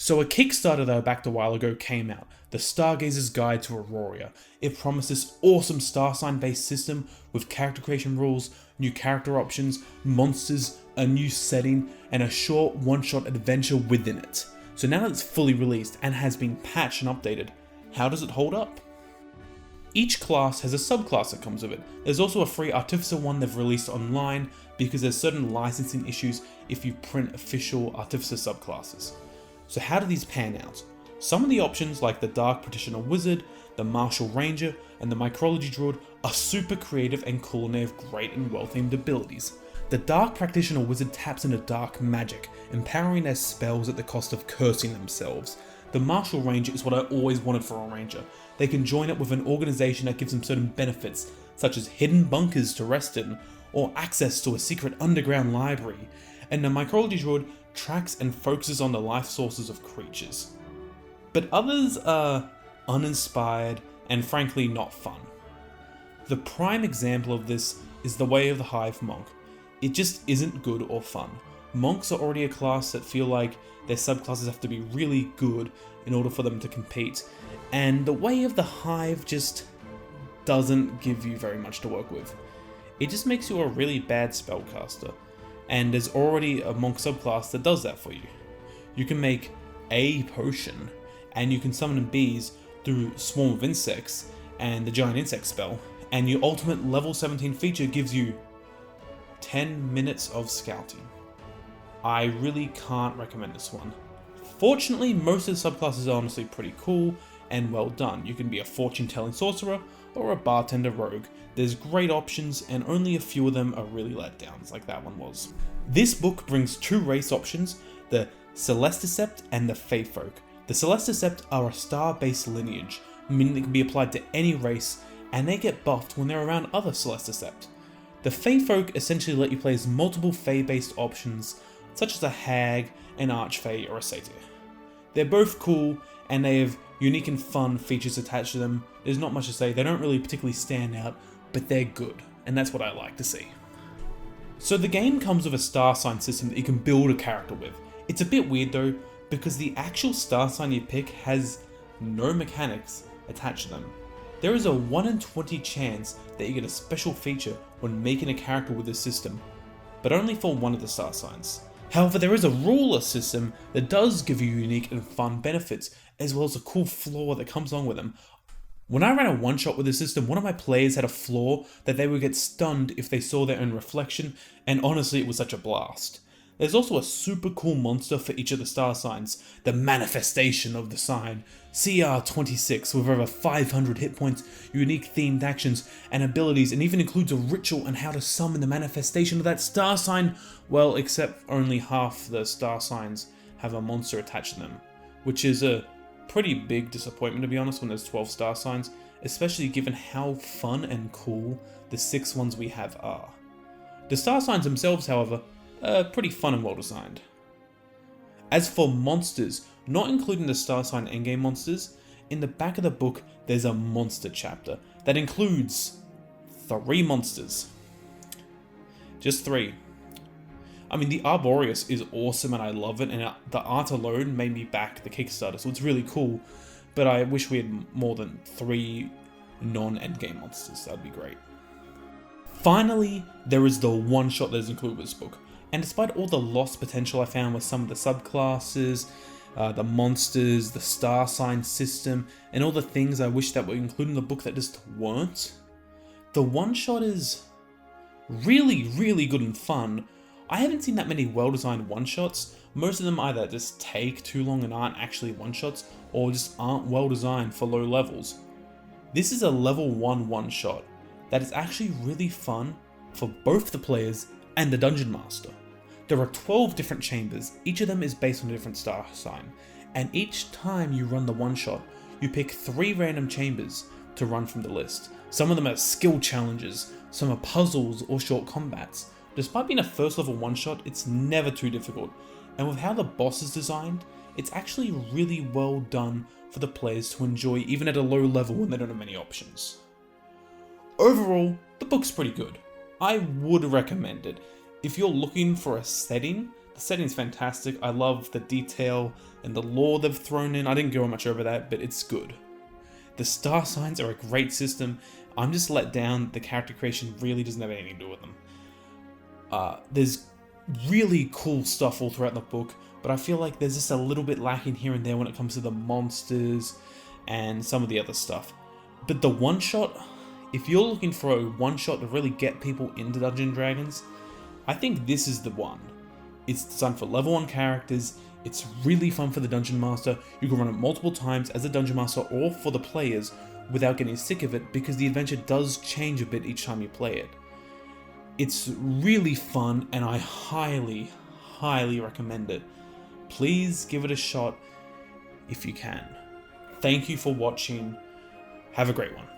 So a Kickstarter that I backed a while ago came out, the Stargazers Guide to Aroria. It promised this awesome star sign based system with character creation rules, new character options, monsters, a new setting, and a short one-shot adventure within it. So now that it's fully released and has been patched and updated, how does it hold up? Each class has a subclass that comes with it. There's also a free Artificer one they've released online because there's certain licensing issues if you print official Artificer subclasses. So how do these pan out? Some of the options like the Dark Practitioner Wizard, the Martial Ranger, and the Micrology Druid are super creative and cool, and they have great and well-themed abilities. The Dark Practitioner Wizard taps into dark magic, empowering their spells at the cost of cursing themselves. The Martial Ranger is what I always wanted for a Ranger. They can join up with an organization that gives them certain benefits, such as hidden bunkers to rest in, or access to a secret underground library. And the Micrology Druid tracks and focuses on the life sources of creatures. But others are uninspired and frankly not fun. The prime example of this is the Way of the Hive Monk. It just isn't good or fun. Monks are already a class that feel like their subclasses have to be really good in order for them to compete, and the Way of the Hive just doesn't give you very much to work with. It just makes you a really bad spellcaster, and there's already a monk subclass that does that for you. You can make a potion, and you can summon bees through Swarm of Insects and the Giant Insect spell, and your ultimate level 17 feature gives you 10 minutes of scouting. I really can't recommend this one. Fortunately, most of the subclasses are honestly pretty cool and well done. You can be a fortune-telling sorcerer or a bartender rogue. There's great options, and only a few of them are really letdowns, like that one was. This book brings two race options, the Celesticept and the Feyfolk. The Celesticept are a star-based lineage, meaning they can be applied to any race, and they get buffed when they're around other Celesticept. The Feyfolk essentially let you play as multiple Fey-based options, such as a Hag, an Archfey, or a Satyr. They're both cool, and they have unique and fun features attached to them. There's not much to say, they don't really particularly stand out, but they're good, and that's what I like to see. So the game comes with a star sign system that you can build a character with. It's a bit weird though, because the actual star sign you pick has no mechanics attached to them. There is a 1 in 20 chance that you get a special feature when making a character with this system, but only for one of the star signs. However, there is a ruler system that does give you unique and fun benefits, as well as a cool flaw that comes along with them. When I ran a one-shot with the system, one of my players had a flaw that they would get stunned if they saw their own reflection, and honestly it was such a blast. There's also a super cool monster for each of the star signs, the manifestation of the sign, CR26 with over 500 hit points, unique themed actions and abilities, and even includes a ritual on how to summon the manifestation of that star sign, well, except only half the star signs have a monster attached to them, which is a pretty big disappointment to be honest when there's 12 star signs, especially given how fun and cool the 6 ones we have are. The star signs themselves, however, pretty fun and well designed. As for monsters, not including the star sign endgame monsters, in the back of the book there's a monster chapter that includes 3 monsters. Just 3. I mean, the Arboreus is awesome and I love it, and the art alone made me back the Kickstarter, so it's really cool, but I wish we had more than 3 non-endgame monsters. That'd be great. Finally, there is the one-shot that is included with this book. And despite all the lost potential I found with some of the subclasses, the monsters, the star sign system, and all the things I wish that were included in the book that just weren't, the one-shot is really, really good and fun. I haven't seen that many well-designed one-shots. Most of them either just take too long and aren't actually one-shots, or just aren't well-designed for low levels. This is a level 1 one-shot that is actually really fun for both the players and the Dungeon Master. There are 12 different chambers, each of them is based on a different star sign, and each time you run the one-shot, you pick 3 random chambers to run from the list. Some of them are skill challenges, some are puzzles or short combats. Despite being a first level one-shot, it's never too difficult, and with how the boss is designed, it's actually really well done for the players to enjoy even at a low level when they don't have many options. Overall, the book's pretty good. I would recommend it. If you're looking for a setting The setting's fantastic. I love the detail and the lore they've thrown in. I didn't go much over that, but it's good. The star signs are a great system. I'm just let down. The character creation really doesn't have anything to do with them. There's really cool stuff all throughout the book, but I feel like there's just a little bit lacking here and there when it comes to the monsters and some of the other stuff. But the one-shot, if you're looking for a one-shot to really get people into Dungeons & Dragons, I think this is the one. It's designed for level 1 characters, it's really fun for the Dungeon Master, you can run it multiple times as a Dungeon Master or for the players without getting sick of it because the adventure does change a bit each time you play it. It's really fun and I highly, highly recommend it. Please give it a shot if you can. Thank you for watching. Have a great one.